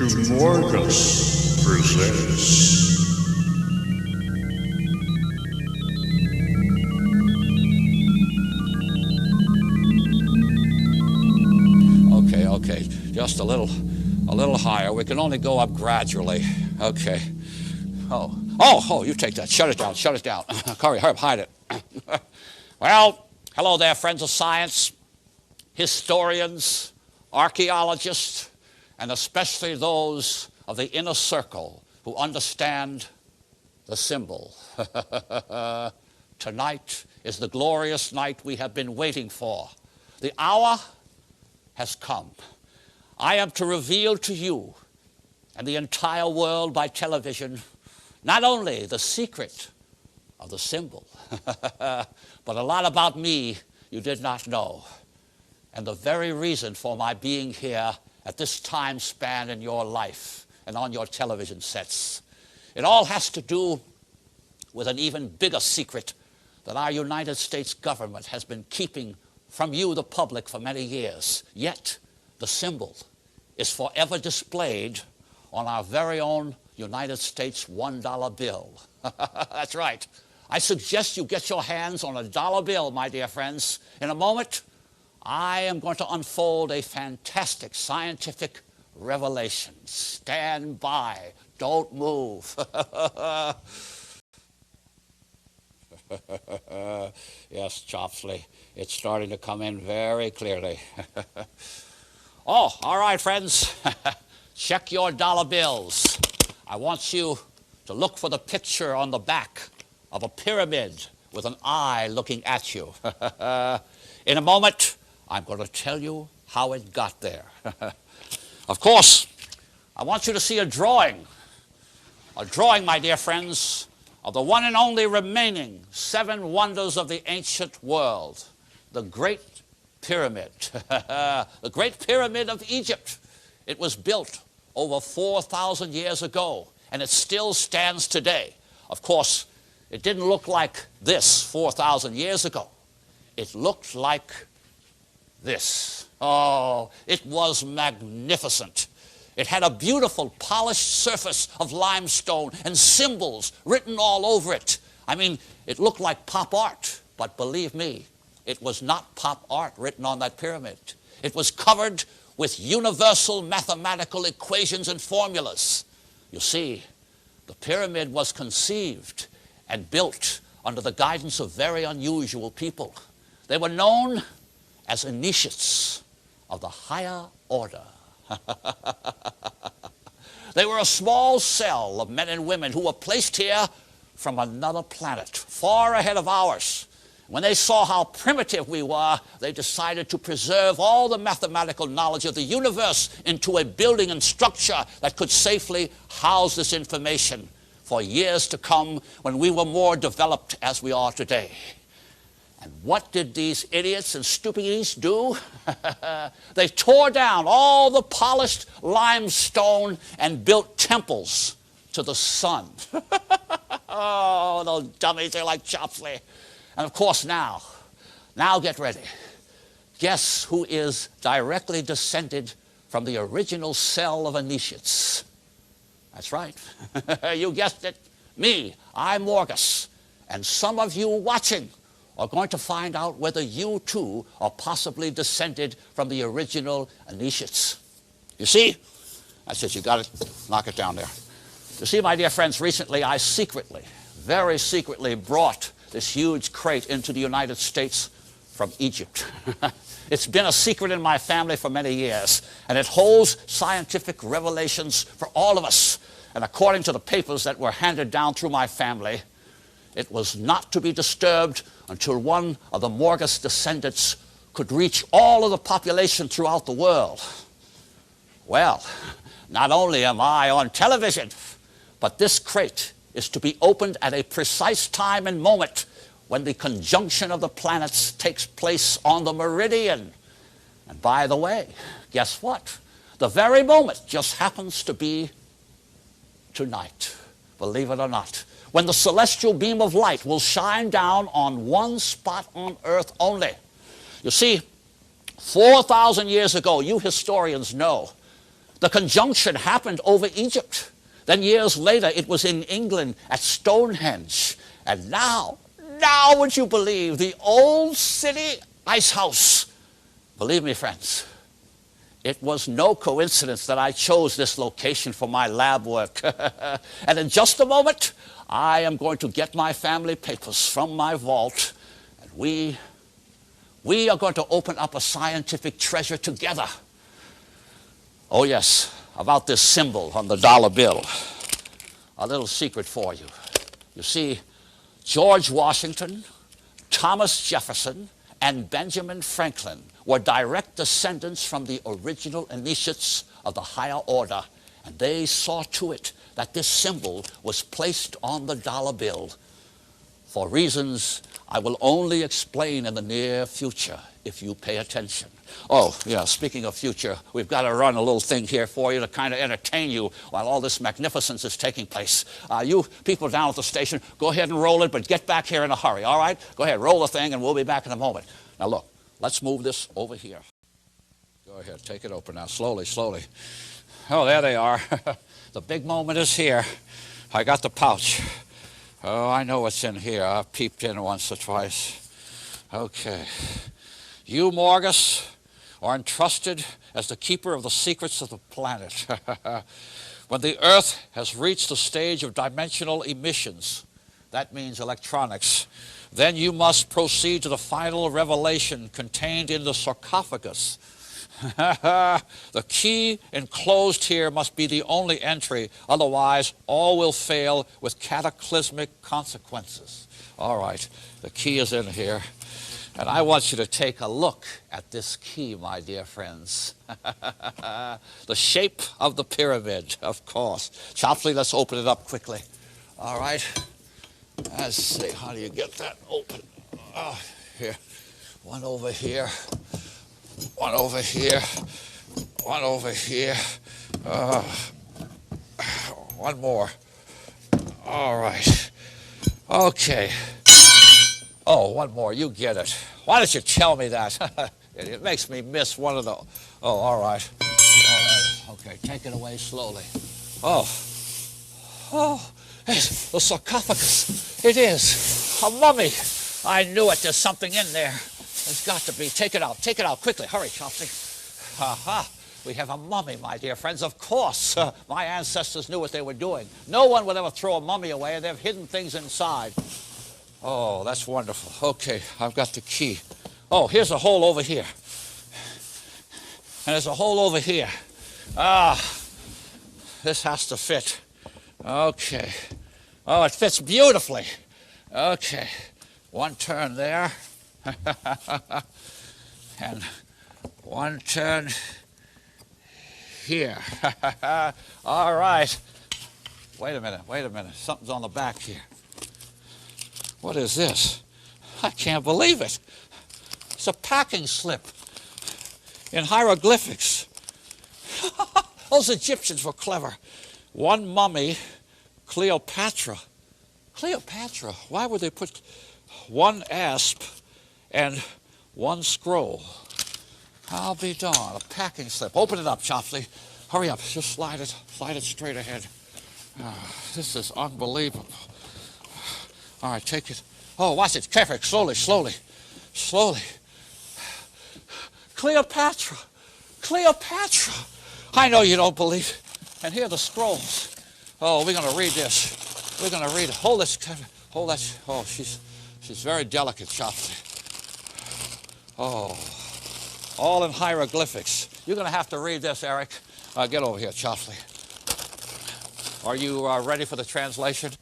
to Morgus presents. Okay, just a little higher. We can only go up gradually. Okay. Oh, you take that. Shut it down. Hurry up, hide it. Well, hello there, friends of science, historians, archaeologists, and especially those of the inner circle who understand the symbol. Tonight is the glorious night we have been waiting for. The hour has come. I am to reveal to you and the entire world by television not only the secret of the symbol, but a lot about me you did not know, and the very reason for my being here at this time span in your life and on your television sets. It all has to do with an even bigger secret that our United States government has been keeping from you, the public, for many years. Yet the symbol is forever displayed on our very own United States $1 bill. That's right. I suggest you get your hands on a dollar bill, my dear friends. In a moment, I am going to unfold a fantastic scientific revelation. Stand by. Don't move. Yes, Chopsley, it's starting to come in very clearly. Oh, all right, friends. Check your dollar bills. I want you to look for the picture on the back of a pyramid with an eye looking at you. In a moment, I'm going to tell you how it got there. Of course, I want you to see a drawing, my dear friends, of the one and only remaining 7 wonders of the ancient world, the Great Pyramid, the Great Pyramid of Egypt. It was built over 4,000 years ago, and it still stands today. Of course, it didn't look like this 4,000 years ago. It looked like this. Oh, it was magnificent. It had a beautiful polished surface of limestone and symbols written all over it. I mean, it looked like pop art, but believe me, it was not pop art written on that pyramid. It was covered with universal mathematical equations and formulas. You see, the pyramid was conceived and built under the guidance of very unusual people. They were known as initiates of the higher order. They were a small cell of men and women who were placed here from another planet, far ahead of ours. When they saw how primitive we were, they decided to preserve all the mathematical knowledge of the universe into a building and structure that could safely house this information for years to come when we were more developed as we are today. And what did these idiots and stupidities do? They tore down all the polished limestone and built temples to the sun. Oh, those dummies, they're like Chopsley. And of course now get ready. Guess who is directly descended from the original cell of initiates? That's right. You guessed it. Me. I'm Morgus. And some of you watching are going to find out whether you too are possibly descended from the original initiates. You see? That's it. You got it. Knock it down there. You see, my dear friends, recently I secretly, very secretly brought this huge crate into the United States from Egypt. It's been a secret in my family for many years, and it holds scientific revelations for all of us. And according to the papers that were handed down through my family, it was not to be disturbed until one of the Morgus descendants could reach all of the population throughout the world. Well, not only am I on television, but this crate is to be opened at a precise time and moment when the conjunction of the planets takes place on the meridian. And by the way, guess what? The very moment just happens to be tonight, believe it or not, when the celestial beam of light will shine down on one spot on Earth only. You see, 4,000 years ago, you historians know The conjunction happened over Egypt. Then years later, it was in England at Stonehenge. And now would you believe, the old city ice house. Believe me, friends, it was no coincidence that I chose this location for my lab work. And in just a moment, I am going to get my family papers from my vault, and we are going to open up a scientific treasure together. Oh yes, about this symbol on the dollar bill. A little secret for you. You see, George Washington, Thomas Jefferson, and Benjamin Franklin were direct descendants from the original initiates of the higher order, and they saw to it that this symbol was placed on the dollar bill for reasons I will only explain in the near future if you pay attention. Oh, yeah, speaking of future, we've got to run a little thing here for you to kind of entertain you while all this magnificence is taking place. You people down at the station, go ahead and roll it, but get back here in a hurry, all right? Go ahead, roll the thing, and we'll be back in a moment. Now, look, let's move this over here. Go ahead, take it open now, slowly, slowly. Oh, there they are. The big moment is here. I got the pouch. Oh, I know what's in here. I've peeped in once or twice. Okay. You, Morgus, are entrusted as the keeper of the secrets of the planet. When the Earth has reached the stage of dimensional emissions, that means electronics, then you must proceed to the final revelation contained in the sarcophagus. The key enclosed here must be the only entry, otherwise all will fail with cataclysmic consequences. All right, the key is in here. And I want you to take a look at this key, my dear friends. The shape of the pyramid, of course. Chopley, let's open it up quickly. All right. Let's see, how do you get that open? Here. One over here. One over here. One over here. One more. All right. Okay. Oh, one more. You get it. Why don't you tell me that? It makes me miss one of the... Oh, all right. Okay, take it away slowly. Oh, it's the sarcophagus. It is. A mummy. I knew it. There's something in there. There's got to be. Take it out. Take it out quickly. Hurry, Chopley. Ha-ha. We have a mummy, my dear friends. Of course. My ancestors knew what they were doing. No one would ever throw a mummy away. They've hidden things inside. Oh, that's wonderful. Okay, I've got the key. Oh, here's a hole over here. And there's a hole over here. This has to fit. Okay. Oh, it fits beautifully. Okay. One turn there. And one turn here. All right. Wait a minute. Something's on the back here. What is this? I can't believe it. It's a packing slip in hieroglyphics. Those Egyptians were clever. One mummy, Cleopatra. Cleopatra? Why would they put one asp and one scroll? I'll be darned. A packing slip. Open it up, Chopley. Hurry up. Just slide it straight ahead. This is unbelievable. All right, take it. Oh, watch it. Careful. Slowly. Cleopatra. I know you don't believe it. And here are the scrolls. Oh, we're going to read this. We're going to read it. Hold this. Hold that. Oh, she's very delicate, Chopley. Oh, all in hieroglyphics. You're going to have to read this, Eric. Get over here, Chopley. Are you ready for the translation?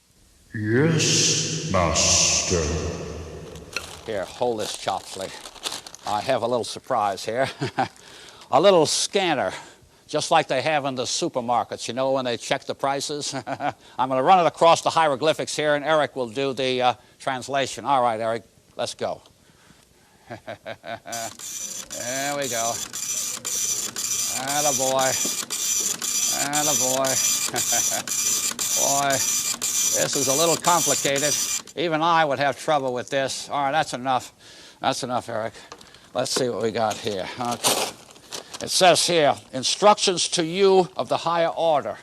Yes, master. Here, hold this, Chopley. I have a little surprise here. A little scanner, just like they have in the supermarkets, you know, when they check the prices. I'm going to run it across the hieroglyphics here, and Eric will do the translation. All right, Eric, let's go. There we go. Attaboy. Boy, this is a little complicated. Even I would have trouble with this. All right, that's enough. That's enough, Eric. Let's see what we got here. Okay. It says here, instructions to you of the higher order.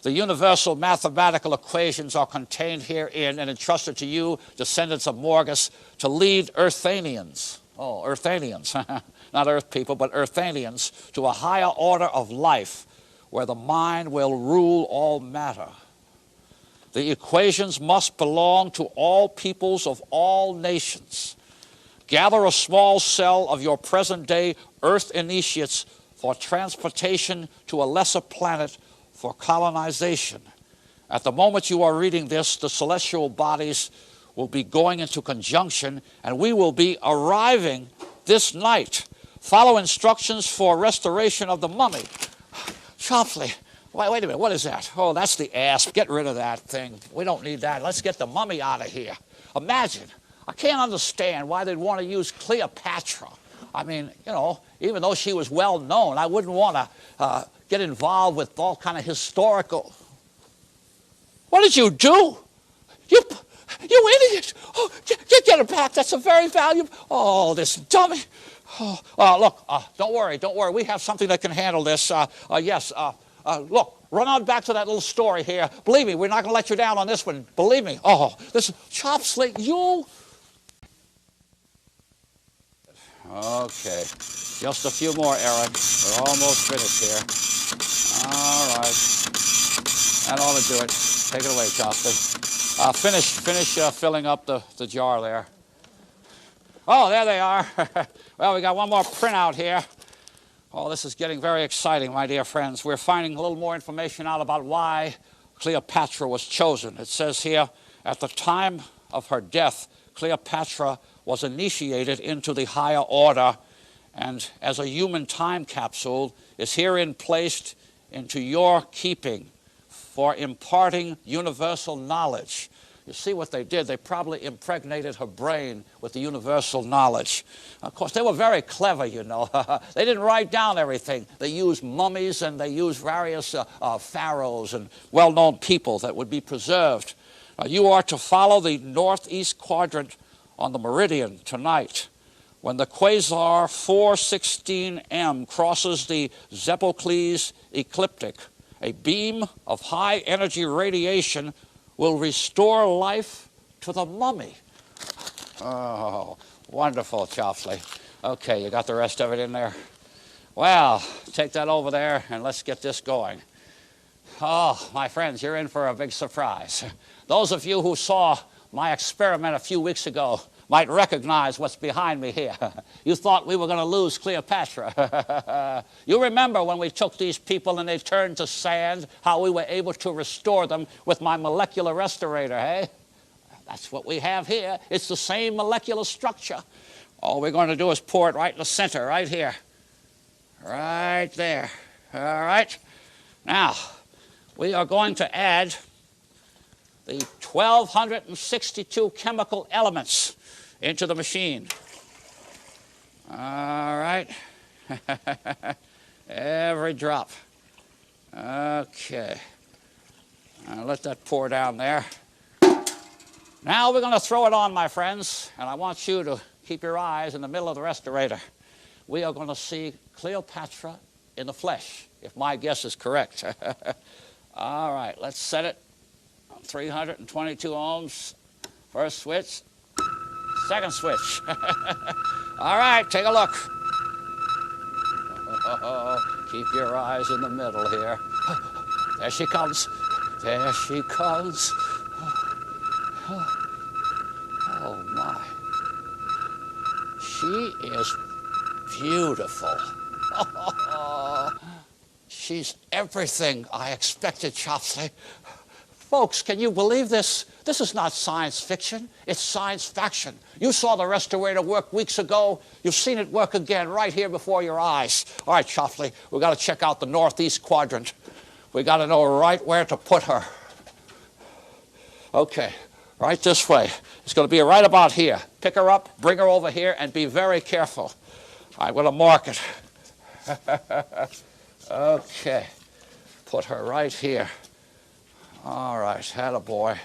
The universal mathematical equations are contained herein and entrusted to you, descendants of Morgus, to lead Earthanians. Oh, Earthanians. Not Earth people, but Earthanians, to a higher order of life where the mind will rule all matter. The equations must belong to all peoples of all nations. Gather a small cell of your present-day Earth initiates for transportation to a lesser planet for colonization. At the moment you are reading this, the celestial bodies will be going into conjunction, and we will be arriving this night. Follow instructions for restoration of the mummy. Chopley, wait a minute, what is that? Oh, that's the asp. Get rid of that thing. We don't need that. Let's get the mummy out of here. Imagine. I can't understand why they'd want to use Cleopatra. I mean, you know, even though she was well known, I wouldn't want to get involved with all kind of historical. What did you do? You idiot! Oh, get it back. That's a very valuable. Oh, this dummy. Oh, look, don't worry. We have something that can handle this. Yes. Look, run on back to that little story here. Believe me, we're not going to let you down on this one. Believe me. Oh, this Chopslick, you. Okay, just a few more, Eric. We're almost finished here. All right, that ought to do it. Take it away, Chopley. Finish filling up the jar there. Oh, there they are. Well, we got one more printout here. Oh, this is getting very exciting, my dear friends. We're finding a little more information out about why Cleopatra was chosen. It says here, at the time of her death, Cleopatra was initiated into the higher order, and as a human time capsule is herein placed into your keeping for imparting universal knowledge. You see what they did? They probably impregnated her brain with the universal knowledge. Of course, they were very clever, you know. They didn't write down everything. They used mummies and they used various pharaohs and well-known people that would be preserved. You are to follow the northeast quadrant on the meridian tonight. When the quasar 416M crosses the Zeppelcles ecliptic, a beam of high-energy radiation will restore life to the mummy. Oh, wonderful, Chopley. Okay, you got the rest of it in there? Well, take that over there and let's get this going. Oh, my friends, you're in for a big surprise. Those of you who saw my experiment a few weeks ago might recognize what's behind me here. You thought we were going to lose Cleopatra. You remember when we took these people and they turned to sand, how we were able to restore them with my molecular restorator, hey? That's what we have here. It's the same molecular structure. All we're going to do is pour it right in the center, right here. Right there. All right? Now, we are going to add the 1,262 chemical elements into the machine. All right. Every drop. Okay. I'll let that pour down there. Now we're going to throw it on, my friends, and I want you to keep your eyes in the middle of the respirator. We are going to see Cleopatra in the flesh, if my guess is correct. All right, let's set it. 322 ohms. First switch. Second switch. All right, take a look. Keep your eyes in the middle here. There she comes. There she comes. Oh my. She is beautiful. She's everything I expected, Chopley. Folks, can you believe this? This is not science fiction. It's science faction. You saw the restorator work weeks ago. You've seen it work again right here before your eyes. All right, Chopley, we've got to check out the northeast quadrant. We got to know right where to put her. Okay, right this way. It's going to be right about here. Pick her up, bring her over here, and be very careful. I'm going to mark it. Okay, put her right here. All right, attaboy.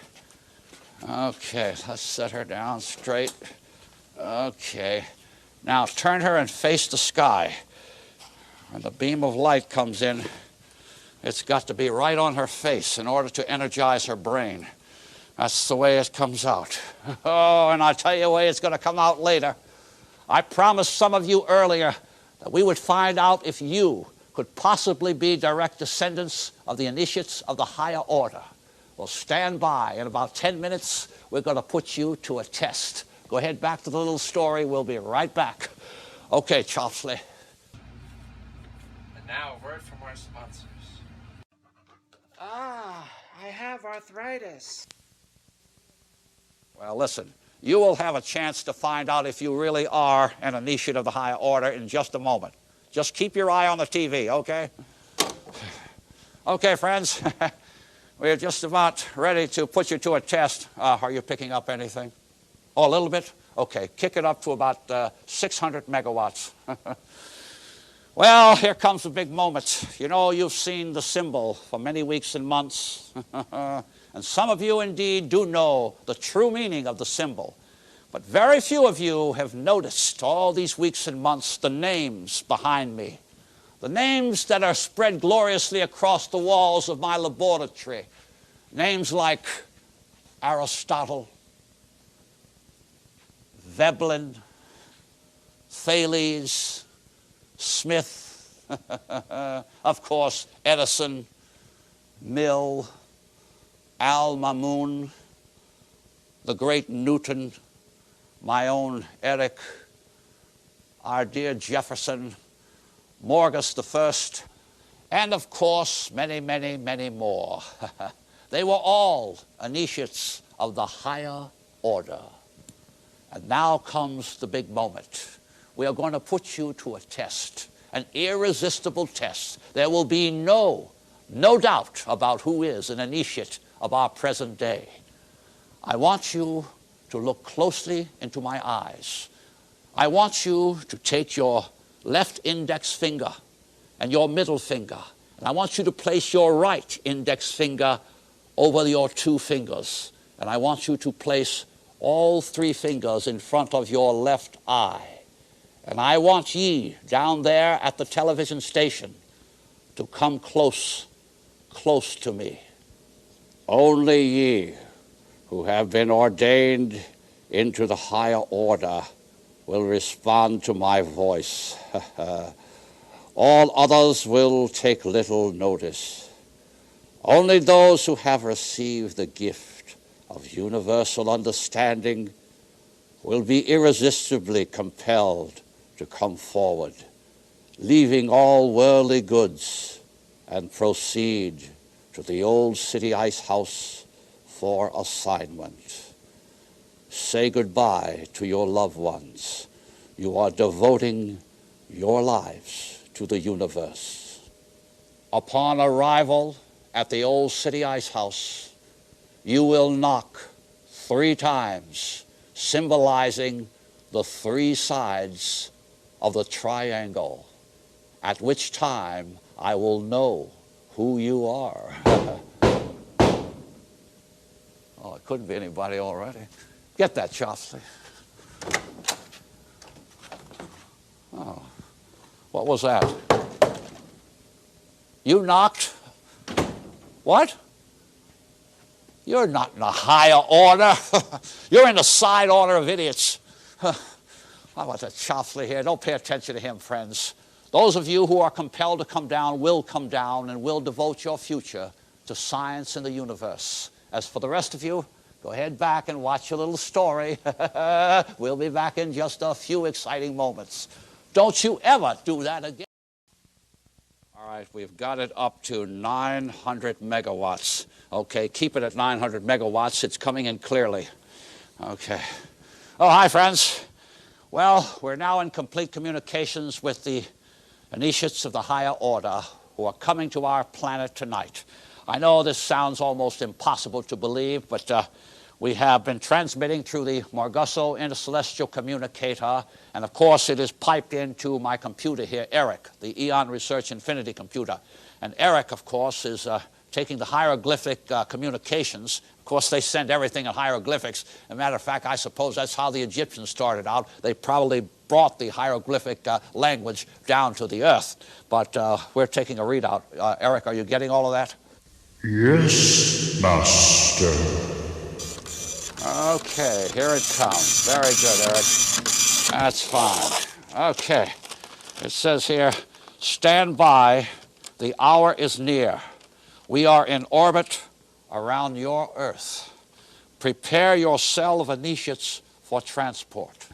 Okay, let's set her down straight. Okay. Now turn her and face the sky. When the beam of light comes in, it's got to be right on her face in order to energize her brain. That's the way it comes out. Oh, and I'll tell you the way it's going to come out later. I promised some of you earlier that we would find out if you could possibly be direct descendants of the initiates of the higher order. Well, stand by. In about 10 minutes, we're going to put you to a test. Go ahead back to the little story. We'll be right back. Okay, Chopsley. And now a word from our sponsors. I have arthritis. Well, listen, you will have a chance to find out if you really are an initiate of the higher order in just a moment. Just keep your eye on the TV, okay? Okay, friends, we're just about ready to put you to a test. Are you picking up anything? Oh, a little bit? Okay, kick it up to about 600 megawatts. Well, here comes the big moment. You know, you've seen the symbol for many weeks and months. And some of you indeed do know the true meaning of the symbol. But very few of you have noticed all these weeks and months the names behind me. The names that are spread gloriously across the walls of my laboratory. Names like Aristotle, Veblen, Thales, Smith, of course, Edison, Mill, Al-Mamun, the great Newton, my own Eric, our dear Jefferson, Morgus the First, and of course, many, many, many more. They were all initiates of the higher order. And now comes the big moment. We are going to put you to a test, an irresistible test. There will be no doubt about who is an initiate of our present day. I want you to look closely into my eyes. I want you to take your left index finger and your middle finger, and I want you to place your right index finger over your two fingers, and I want you to place all three fingers in front of your left eye. And I want ye down there at the television station to come close to me. Only ye who have been ordained into the higher order will respond to my voice. All others will take little notice. Only those who have received the gift of universal understanding will be irresistibly compelled to come forward, leaving all worldly goods and proceed to the old city ice house for assignment. Say goodbye to your loved ones. You are devoting your lives to the universe. Upon arrival at the old city ice house, you will knock 3 times, symbolizing the 3 sides of the triangle, at which time I will know who you are. Oh, it couldn't be anybody already. Get that, Chopsley. Oh, what was that? You knocked? What? You're not in the higher order. You're in the side order of idiots. How about that Chopsley here? Don't pay attention to him, friends. Those of you who are compelled to come down will come down and will devote your future to science and the universe. As for the rest of you, go ahead back and watch your little story. We'll be back in just a few exciting moments. Don't you ever do that again. All right, we've got it up to 900 megawatts. Okay, keep it at 900 megawatts. It's coming in clearly. Okay. Oh, hi, friends. Well, we're now in complete communications with the initiates of the higher order who are coming to our planet tonight. I know this sounds almost impossible to believe, but we have been transmitting through the Morgus intercelestial communicator, and of course it is piped into my computer here, Eric, the Eon Research Infinity computer. And Eric, of course, is taking the hieroglyphic communications. Of course, they send everything in hieroglyphics. As a matter of fact, I suppose that's how the Egyptians started out. They probably brought the hieroglyphic language down to the earth. But we're taking a readout. Eric, are you getting all of that? Yes, master. Okay, here it comes. Very good, Eric. That's fine. Okay. It says here, stand by, the hour is near. We are in orbit around your Earth. Prepare your cell of initiates for transport.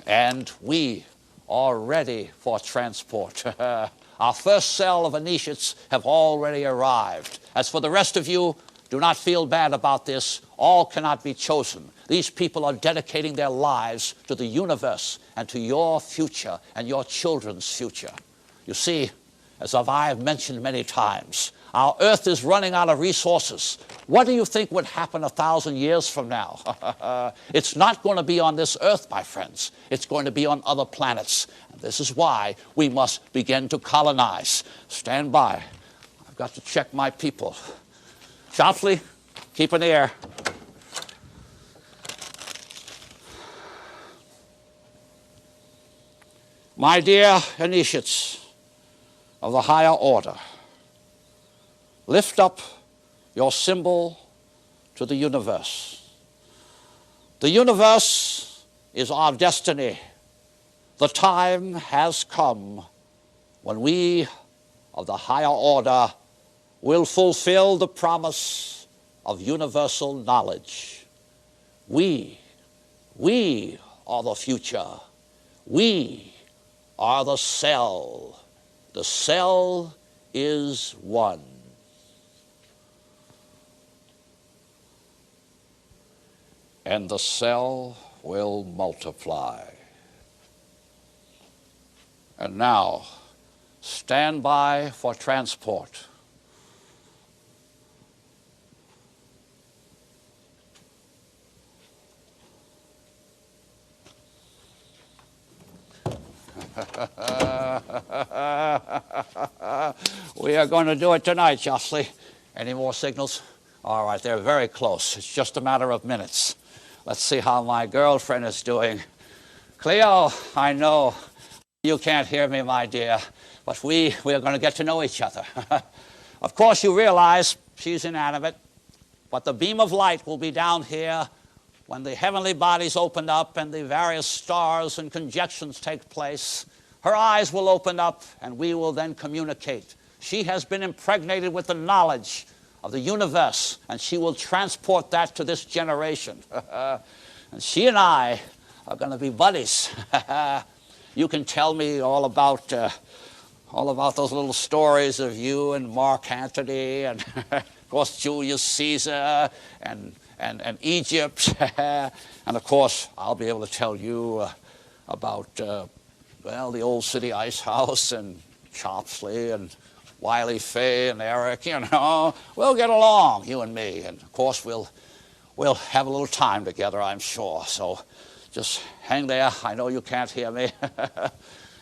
And we are ready for transport. Our first cell of initiates have already arrived. As for the rest of you, do not feel bad about this. All cannot be chosen. These people are dedicating their lives to the universe and to your future and your children's future. You see, as I have mentioned many times, our Earth is running out of resources. What do you think would happen 1,000 years from now? It's not going to be on this Earth, my friends. It's going to be on other planets. And this is why we must begin to colonize. Stand by. I've got to check my people. Shopley, keep an ear. My dear initiates of the higher order, lift up your symbol to the universe. The universe is our destiny. The time has come when we of the higher order will fulfill the promise of universal knowledge. We are the future. We are the cell. The cell is one. And the cell will multiply. And now, stand by for transport. We are going to do it tonight, Jocelyn. Any more signals? All right, they're very close. It's just a matter of minutes. Let's see how my girlfriend is doing. Cleo, I know you can't hear me, my dear, but we are going to get to know each other. Of course, you realize she's inanimate, but the beam of light will be down here when the heavenly bodies open up and the various stars and conjunctions take place. Her eyes will open up and we will then communicate. She has been impregnated with the knowledge of the universe, and she will transport that to this generation. And she and I are going to be buddies. You can tell me all about those little stories of you and Mark Antony and, of course, Julius Caesar and Egypt. And, of course, I'll be able to tell you about, well, the Old City Ice House and Chopsley and Wiley Fay and Eric. You know, we'll get along, you and me. And, of course, we'll have a little time together, I'm sure. So just hang there. I know you can't hear me.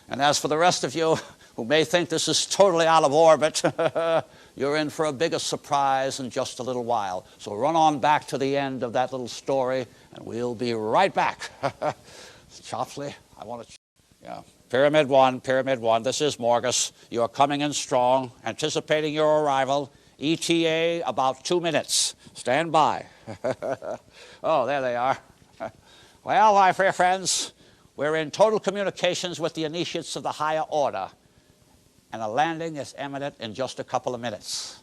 And as for the rest of you who may think this is totally out of orbit, you're in for a bigger surprise in just a little while. So run on back to the end of that little story, and we'll be right back. Chopsley, I want to... Yeah. Pyramid 1, this is Morgus. You are coming in strong, anticipating your arrival. ETA about 2 minutes. Stand by. Oh, there they are. Well, my dear friends, we're in total communications with the initiates of the higher order, and a landing is imminent in just a couple of minutes.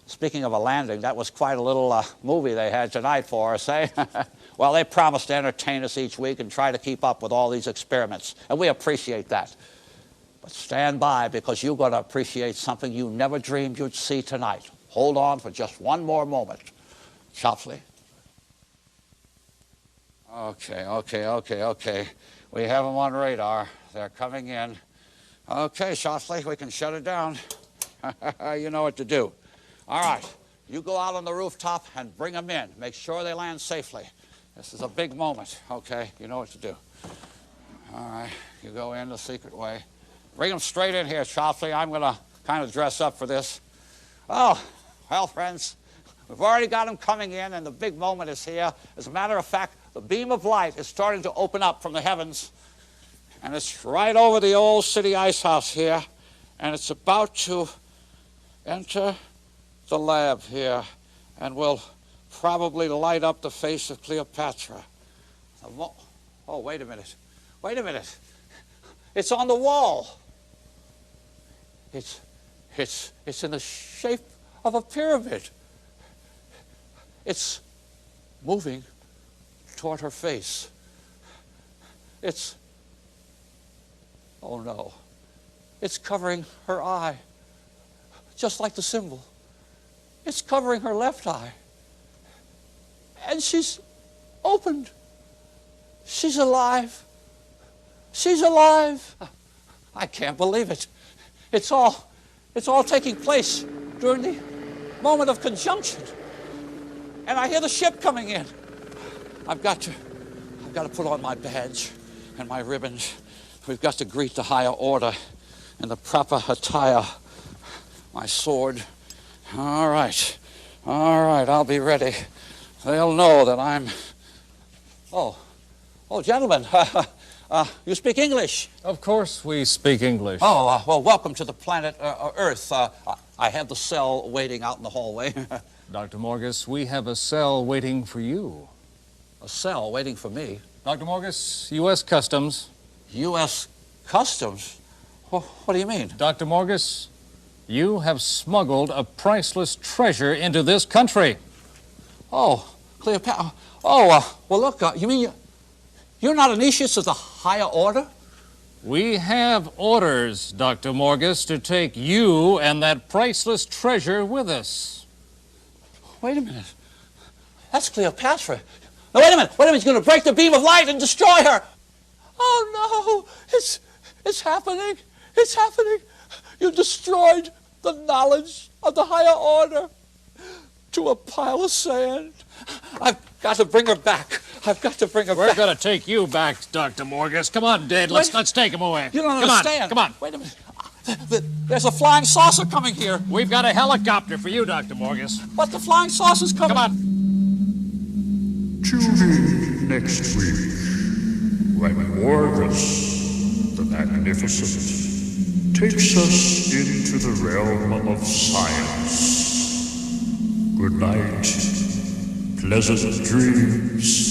Speaking of a landing, that was quite a little movie they had tonight for us, eh? Well, they promised to entertain us each week and try to keep up with all these experiments, and we appreciate that. But stand by, because you're going to appreciate something you never dreamed you'd see tonight. Hold on for just one more moment. Chopsley. Okay. We have them on radar. They're coming in. Okay, Chopsley, we can shut it down. You know what to do. All right, you go out on the rooftop and bring them in. Make sure they land safely. This is a big moment, okay? You know what to do. All right, you go in the secret way. Bring them straight in here, Chopsley. I'm going to kind of dress up for this. Oh, well, friends, we've already got them coming in, and the big moment is here. As a matter of fact, the beam of light is starting to open up from the heavens. and it's right over the old city ice house here, and it's about to enter the lab here, and will probably light up the face of Cleopatra. Oh, wait a minute. Wait a minute. It's on the wall. It's in the shape of a pyramid. It's moving toward her face. Oh no. It's covering her eye, just like the symbol. It's covering her left eye. And she's opened. She's alive. She's alive. I can't believe it. It's all taking place during the moment of conjunction. And I hear the ship coming in. I've got to put on my badge and my ribbons. We've got to greet the higher order in the proper attire. My sword. All right, I'll be ready. They'll know that I'm... Oh, gentlemen, you speak English? Of course we speak English. Oh, well, welcome to the planet Earth. I have the cell waiting out in the hallway. Dr. Morgus, we have a cell waiting for you. A cell waiting for me? Dr. Morgus, U.S. Customs. U.S. Customs? What do you mean? Dr. Morgus, you have smuggled a priceless treasure into this country. Oh, Cleopatra. Oh, well, look, you mean you're not initiates of the higher order? We have orders, Dr. Morgus, to take you and that priceless treasure with us. Wait a minute. That's Cleopatra. No, wait a minute. He's going to break the beam of light and destroy her. Oh, no. It's happening. It's happening. You destroyed the knowledge of the higher order to a pile of sand. I've got to bring her back. I've got to bring her back. We're going to take you back, Dr. Morgus. Come on, Dad. Let's take him away. You don't understand. Come on. Wait a minute. There's a flying saucer coming here. We've got a helicopter for you, Dr. Morgus. But the flying saucer's coming. Come on. Tune in next week when Morgus, the Magnificent, takes us into the realm of science. Good night. Pleasant dreams.